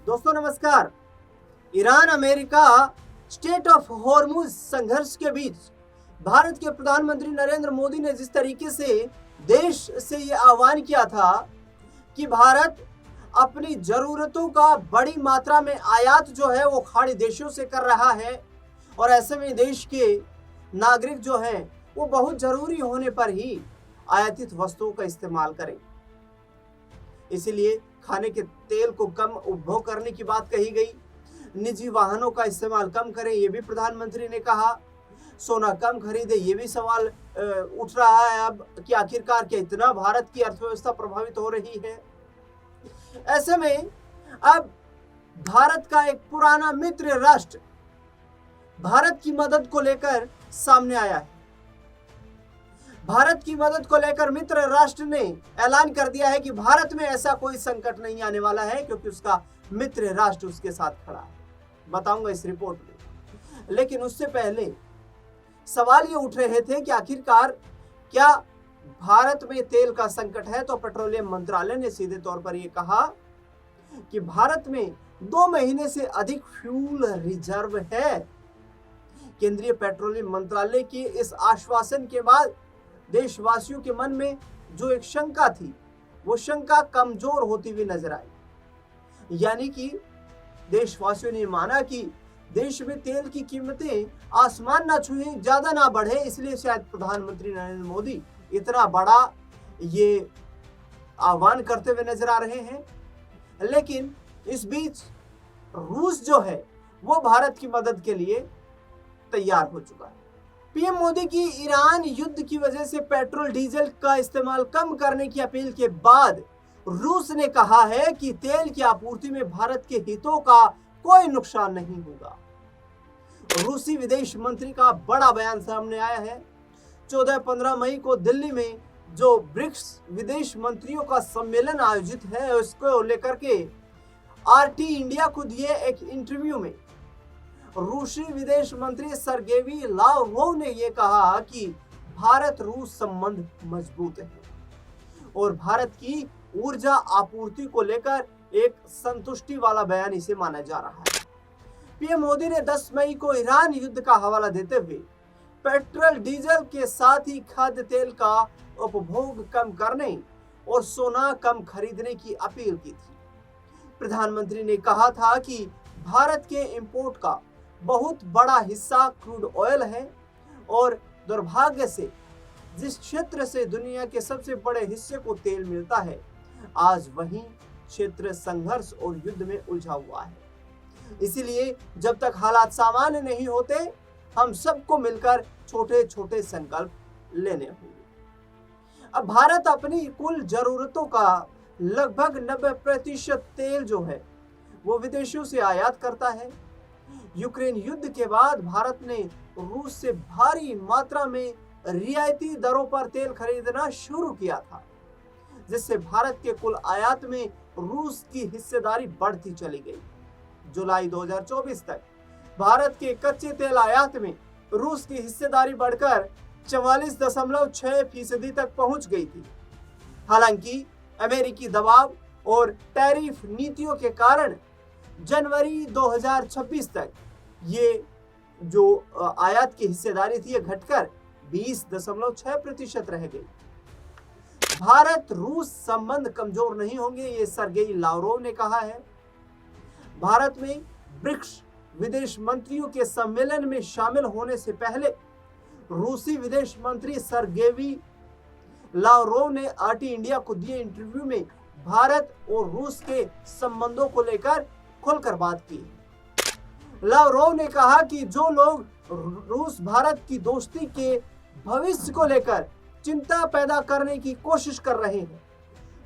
दोस्तों नमस्कार। Iran America state of Hormuz संघर्ष के बीच भारत के प्रधानमंत्री नरेंद्र मोदी ने जिस तरीके से देश से ये आह्वान किया था कि भारत अपनी जरूरतों का बड़ी मात्रा में आयात जो है वो खाड़ी देशों से कर रहा है और ऐसे में देश के नागरिक जो हैं वो बहुत जरूरी होने पर ही आयातित वस्तुओं का इस्तेमाल करें। इसीलिए खाने के तेल को कम उपभोग करने की बात कही गई, निजी वाहनों का इस्तेमाल कम करें ये भी प्रधानमंत्री ने कहा, सोना कम खरीदे ये भी सवाल उठ रहा है अब कि आखिरकार क्या इतना भारत की अर्थव्यवस्था प्रभावित हो रही है। ऐसे में अब भारत का एक पुराना मित्र राष्ट्र भारत की मदद को लेकर सामने आया है। भारत की मदद को लेकर मित्र राष्ट्र ने ऐलान कर दिया है कि भारत में ऐसा कोई संकट नहीं आने वाला है क्योंकि उसका मित्र राष्ट्र उसके साथ खड़ा है। बताऊंगा इस रिपोर्ट में, लेकिन उससे पहले सवाल ये उठ रहे थे कि आखिरकार क्या भारत में तेल का संकट है। तो पेट्रोलियम मंत्रालय ने सीधे तौर पर यह कहा कि भारत में 2 महीने से अधिक फ्यूल रिजर्व है। केंद्रीय पेट्रोलियम मंत्रालय के इस आश्वासन के बाद देशवासियों के मन में जो एक शंका थी वो शंका कमजोर होती हुई नजर आई। यानी कि देशवासियों ने माना कि देश में तेल की कीमतें आसमान ना छुएं, ज्यादा ना बढ़े, इसलिए शायद प्रधानमंत्री नरेंद्र मोदी इतना बड़ा ये आह्वान करते हुए नजर आ रहे हैं। लेकिन इस बीच रूस जो है वो भारत की मदद के लिए तैयार हो चुका है। पीएम मोदी की ईरान युद्ध की वजह से पेट्रोल डीजल का इस्तेमाल कम करने की अपील के बाद रूस ने कहा है कि तेल की आपूर्ति में भारत के हितों का कोई नुकसान नहीं होगा। रूसी विदेश मंत्री का बड़ा बयान सामने आया है। 14-15 मई को दिल्ली में जो ब्रिक्स विदेश मंत्रियों का सम्मेलन आयोजित है उसको लेकर के आरटी इंडिया को दिए एक इंटरव्यू में रूसी विदेश मंत्री सरगेई लावरोव ने यह कहा कि भारत रूस संबंध मजबूत है और भारत की ऊर्जा आपूर्ति को लेकर एक संतुष्टि वाला बयान इसे माना जा रहा है। पीएम मोदी ने 10 मई को ईरान युद्ध का हवाला देते हुए पेट्रोल डीजल के साथ ही खाद्य तेल का उपभोग कम करने और सोना कम खरीदने की अपील की थी। प्रधानमंत्री ने कहा था कि भारत के इंपोर्ट का बहुत बड़ा हिस्सा क्रूड ऑयल है और दुर्भाग्य से जिस क्षेत्र से दुनिया के सबसे बड़े हिस्से को तेल मिलता है आज वही क्षेत्र संघर्ष और युद्ध में उलझा हुआ है। इसीलिए जब तक हालात सामान्य नहीं होते हम सबको मिलकर छोटे छोटे संकल्प लेने होंगे। अब भारत अपनी कुल जरूरतों का लगभग 90% तेल जो है वो विदेशों से आयात करता है। यूक्रेन युद्ध के बाद भारत ने रूस से भारी मात्रा में रियायती दरों पर तेल खरीदना शुरू किया था, जिससे भारत के कुल आयात में रूस की हिस्सेदारी बढ़ती चली गई। जुलाई 2024 तक भारत के कच्चे तेल आयात में रूस की हिस्सेदारी बढ़कर 44.6% तक पहुंच गई थी। हालांकि अमेरिकी दबाव और टैरिफ नीतियों के कारण जनवरी 2026 तक ये जो आयात की हिस्सेदारी थी ये घटकर 20.6% रह गई। भारत रूस संबंध कमजोर नहीं होंगे ये सरगेई लावरोव ने कहा है। भारत में ब्रिक्स विदेश मंत्रियों के सम्मेलन में शामिल होने से पहले रूसी विदेश मंत्री सरगेई लावरोव ने आरटी इंडिया को दिए इंटरव्यू में भारत और रूस के संबंधों को लेकर खुलकर बात की। लावरोव ने कहा कि जो लोग रूस भारत की दोस्ती के भविष्य को लेकर चिंता पैदा करने की कोशिश कर रहे हैं,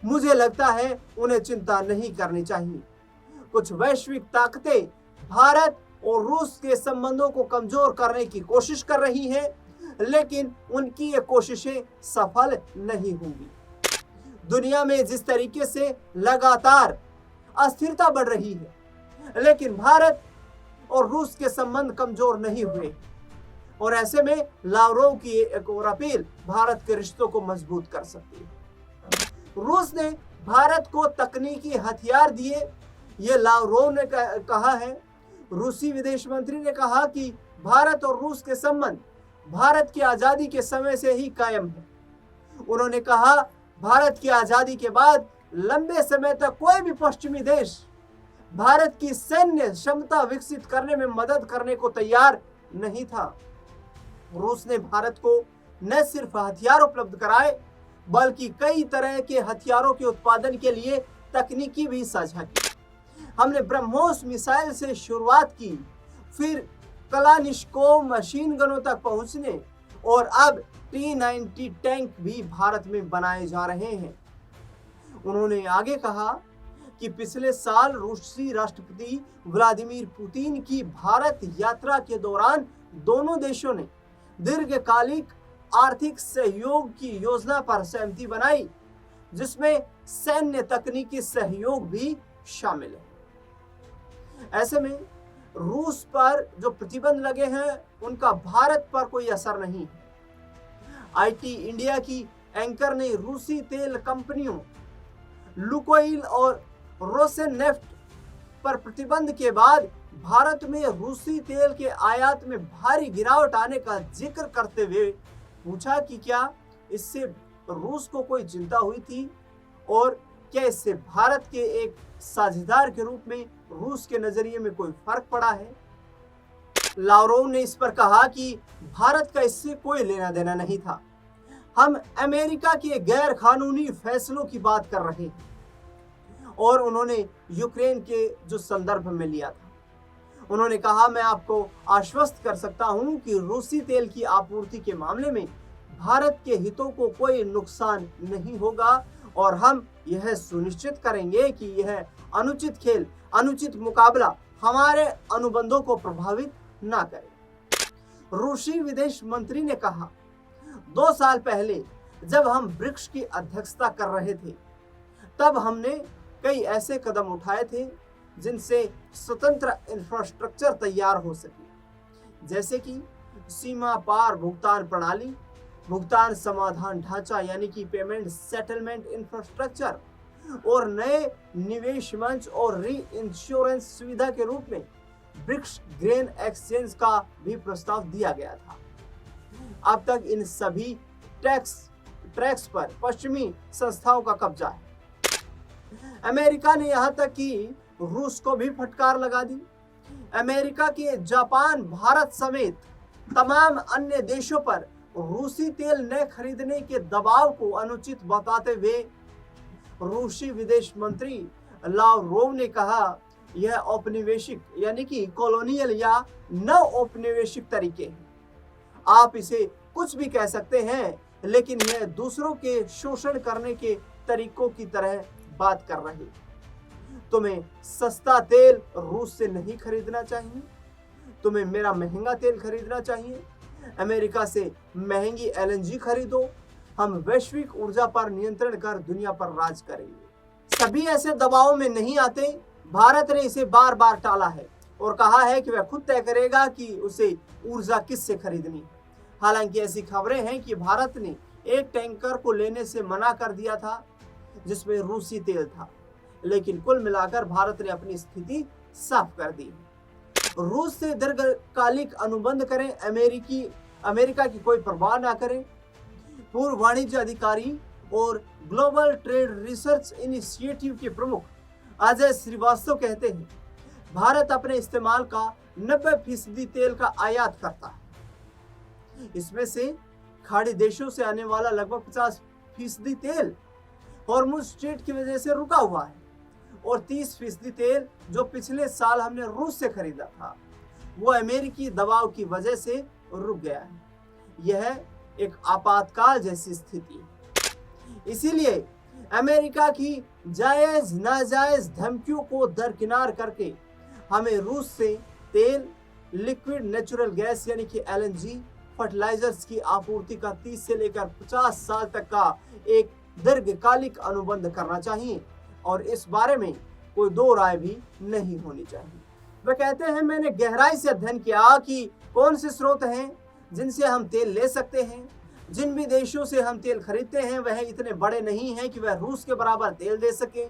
मुझे लगता है उन्हें चिंता नहीं करनी चाहिए। कुछ वैश्विक ताकतें भारत और रूस के संबंधों को कमजोर करने की कोशिश कर रही हैं, लेकिन उनकी ये कोशिशें सफल नहीं होंगी। दुनिया में जिस तरीके से लगातार अस्थिरता बढ़ रही है, लेकिन भारत और रूस के संबंध कमजोर नहीं हुए और ऐसे में लावरोव की एक और अपील भारत के रिश्तों को मजबूत कर सकती है। रूस ने भारत को तकनीकी हथियार दिए ये लावरोव ने कहा है। रूसी विदेश मंत्री ने कहा कि भारत और रूस के संबंध भारत की आजादी के समय से ही कायम है। उन्होंने कहा, भारत की आजादी के बाद लंबे समय तक कोई भी पश्चिमी देश भारत की सैन्य क्षमता विकसित करने में मदद करने को तैयार नहीं था। रूस ने भारत को न सिर्फ हथियार उपलब्ध कराए, बल्कि कई तरह के हथियारों के उत्पादन के लिए तकनीकी भी साझा की। हमने ब्रह्मोस मिसाइल से शुरुआत की, फिर कलानिश्कोव मशीन गनों तक पहुंचने, और अब T-90 टैंक भी भारत में बनाए जा रहे हैं। उन्होंने आगे कहा कि पिछले साल रूसी राष्ट्रपति व्लादिमीर पुतिन की भारत यात्रा के दौरान दोनों देशों ने दीर्घकालिक आर्थिक सहयोग की योजना पर सहमति बनाई, जिसमें सैन्य तकनीकी सहयोग भी शामिल है। ऐसे में रूस पर जो प्रतिबंध लगे हैं, उनका भारत पर कोई असर नहीं है। आईटी इंडिया की एंकर ने रूसी तेल कंपनियों लुकोइल और रोसेनेफ्ट पर प्रतिबंध के बाद भारत में रूसी तेल के आयात में भारी गिरावट आने का जिक्र करते हुए पूछा कि क्या इससे रूस को कोई चिंता हुई थी और क्या इससे भारत के एक साझेदार के रूप में रूस के नजरिए में कोई फर्क पड़ा है। लावरोव ने इस पर कहा कि भारत का इससे कोई लेना देना नहीं था। हम अमेरिका के गैर कानूनी फैसलों की बात कर रहे हैं, और उन्होंने यूक्रेन के जो संदर्भ में लिया था। उन्होंने कहा, मैं आपको आश्वस्त कर सकता हूं कि रूसी तेल की आपूर्ति के मामले में भारत के हितों को कोई नुकसान नहीं होगा, और हम यह सुनिश्चित करेंगे कि यह अनुचित खेल, अनुचित मुकाबला हमारे अनुबंधों को प्रभावित ना करे। रूसी विदेश मंत्री ने कहा, 2 साल पहले जब हम ब्रिक्स की अध्यक्षता कर रहे थे, तब हमने कई ऐसे कदम उठाए थे जिनसे स्वतंत्र इंफ्रास्ट्रक्चर तैयार हो सके, जैसे कि सीमा पार भुगतान प्रणाली, भुगतान समाधान ढांचा यानी कि पेमेंट सेटलमेंट इंफ्रास्ट्रक्चर, और नए निवेश मंच और री इंश्योरेंस सुविधा के रूप में ब्रिक्स ग्रेन एक्सचेंज का भी प्रस्ताव दिया गया था। अब तक इन सभी ट्रैक्स पर पश्चिमी संस्थाओं का कब्जा है। अमेरिका ने यहां तक कि रूस को भी फटकार लगा दी। अमेरिका के जापान, भारत समेत तमाम अन्य देशों पर रूसी तेल न खरीदने के दबाव को अनुचित बताते हुए रूसी विदेश मंत्री लावरोव ने कहा, यह औपनिवेशिक यानी कि कॉलोनियल या न औपनिवेशिक तरीके हैं। आप इसे कुछ भी कह सकते हैं, लेकिन यह दूसरों के शोषण करने के तरीकों की तरह बात कर रही। तुम्हें सस्ता तेल रूस से नहीं खरीदना चाहिए, तुम्हें मेरा महंगा तेल खरीदना चाहिए। अमेरिका से महंगी LNG खरीदो। हम वैश्विक ऊर्जा पर नियंत्रण कर दुनिया पर राज करेंगे। सभी ऐसे दबाव में नहीं आते। भारत ने इसे बार बार टाला है और कहा है कि वह खुद तय करेगा कि उसे ऊर्जा किससे खरीदनी है। हालांकि ऐसी खबरें हैं कि भारत ने एक टैंकर को लेने से मना कर दिया था जिसमें रूसी तेल था, लेकिन कुल मिलाकर भारत ने अपनी स्थिति साफ कर दी। रूस से दीर्घकालिक अनुबंध करें, अमेरिका की कोई परवाह ना करें। पूर्व वाणिज्य अधिकारी और ग्लोबल ट्रेड रिसर्च इनिशिएटिव के प्रमुख अजय श्रीवास्तव कहते हैं, भारत अपने इस्तेमाल का 90% तेल का आयात करता है। इसमें से खाड़ी देशों से आने वाला लगभग 50% तेल हॉर्मुज स्ट्रेट की वजह से रुका हुआ है, और 30% तेल जो पिछले साल हमने रूस से खरीदा था वो अमेरिकी दबाव की वजह से रुक गया है। यह एक आपातकाल जैसी स्थिति है। इसीलिए अमेरिका की जायज नाजायज धमकियों को दरकिनार करके हमें रूस से तेल, लिक्विड नेचुरल गैस यानी कि LNG, फर्टिलाइजर्स की आपूर्ति का 30 से लेकर 50 साल तक का एक दीर्घकालिक अनुबंध करना चाहिए, और इस बारे में कोई दो राय भी नहीं होनी चाहिए। वे कहते हैं, मैंने गहराई से अध्ययन किया कि कौन से स्रोत हैं जिनसे हम तेल ले सकते हैं। जिन भी देशों से हम तेल खरीदते हैं वह इतने बड़े नहीं हैं कि वह रूस के बराबर तेल दे सके।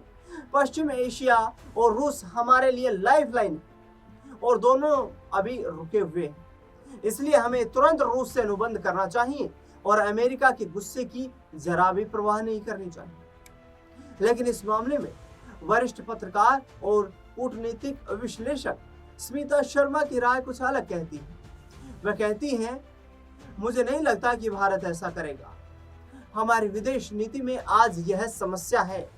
पश्चिम एशिया और रूस हमारे लिए लाइफलाइन और दोनों अभी रुके हुए हैं। इसलिए हमें तुरंत रूस से अनुबंध करना चाहिए और अमेरिका के गुस्से की जरा भी परवाह नहीं करनी चाहिए। लेकिन इस मामले में वरिष्ठ पत्रकार और कूटनीतिक विश्लेषक स्मिता शर्मा की राय कुछ अलग कहती है। वह कहती हैं, मुझे नहीं लगता कि भारत ऐसा करेगा। हमारी विदेश नीति में आज यह समस्या है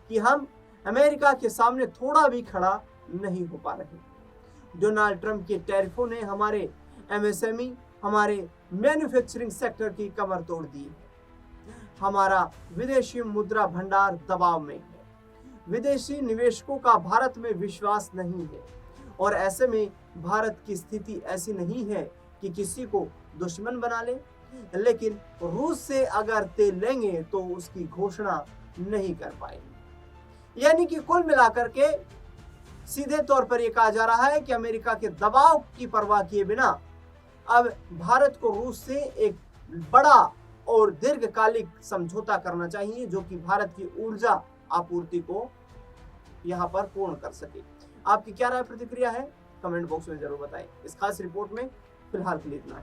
कि हम अमेरिका के सामने थोड़ा भी खड़ा नहीं हो पा रहे। डोनाल्ड ट्रंप के टैरिफों ने हमारे एमएसएमई, हमारे मैन्युफैक्चरिंग सेक्टर की कमर तोड़ दी है। हमारा विदेशी मुद्रा भंडार दबाव में है। विदेशी निवेशकों का भारत में विश्वास नहीं है और ऐसे में भारत की स्थिति ऐसी नहीं है कि किसी को दुश्मन बना ले, लेकिन रूस से अगर तेल लेंगे तो उसकी घोषणा नहीं कर पाएंगे। यानी कि कुल मिलाकर के सीधे तौर पर यह कहा जा रहा है कि अमेरिका के दबाव की परवाह किए बिना अब भारत को रूस से एक बड़ा और दीर्घकालिक समझौता करना चाहिए जो कि भारत की ऊर्जा आपूर्ति को यहां पर पूर्ण कर सके। आपकी क्या राय प्रतिक्रिया है कमेंट बॉक्स में जरूर बताएं। इस खास रिपोर्ट में फिलहाल के लिए इतना ही।